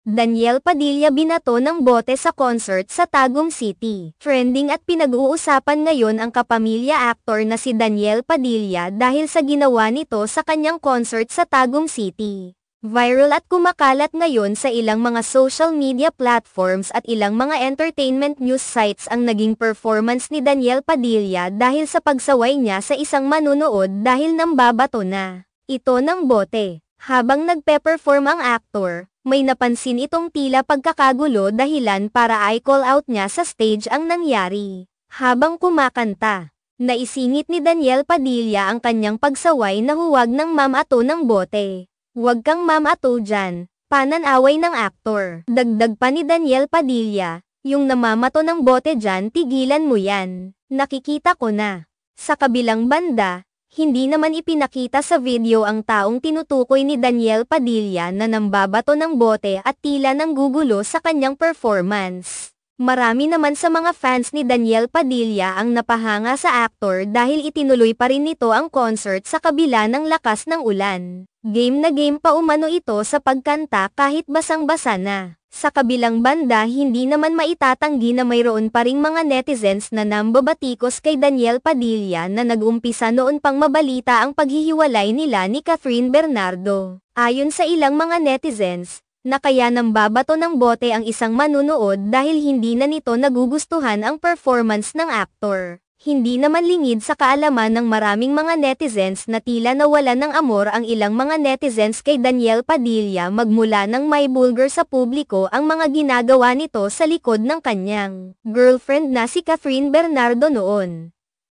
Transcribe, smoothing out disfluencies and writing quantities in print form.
Daniel Padilla binato ng bote sa concert sa Tagum City. Trending at pinag-uusapan ngayon ang kapamilya actor na si Daniel Padilla dahil sa ginawa nito sa kanyang concert sa Tagum City. Viral at kumakalat ngayon sa ilang mga social media platforms at ilang mga entertainment news sites ang naging performance ni Daniel Padilla dahil sa pagsaway niya sa isang manunood dahil nambabato na ito ng bote. Habang nagpe-perform ang actor, may napansin itong tila pagkakagulo dahilan para i-call out niya sa stage ang nangyari. Habang kumakanta, naisingit ni Daniel Padilla ang kanyang pagsaway na huwag nang mamato ng bote. Huwag kang mamato dyan, pananaway ng aktor. Dagdag pa ni Daniel Padilla, yung namamato ng bote dyan tigilan mo yan. Nakikita ko na. Sa kabilang banda, hindi naman ipinakita sa video ang taong tinutukoy ni Daniel Padilla na nambabato ng bote at tila nanggugulo sa kanyang performance. Marami naman sa mga fans ni Daniel Padilla ang napahanga sa aktor dahil itinuloy pa rin nito ang concert sa kabila ng lakas ng ulan. Game na game pa umano ito sa pagkanta kahit basang-basa na. Sa kabilang banda hindi naman maitatanggi na mayroon pa ring mga netizens na nambabatikos kay Daniel Padilla na nag-umpisa noon pang mabalita ang paghihiwalay nila ni Catherine Bernardo. Ayon sa ilang mga netizens, na kaya nambabato ng bote ang isang manunood dahil hindi na nito nagugustuhan ang performance ng aktor. Hindi naman lingid sa kaalaman ng maraming mga netizens na tila nawalan ng amor ang ilang mga netizens kay Daniel Padilla magmula nang may bulgar sa publiko ang mga ginagawa nito sa likod ng kanyang girlfriend na si Catherine Bernardo noon.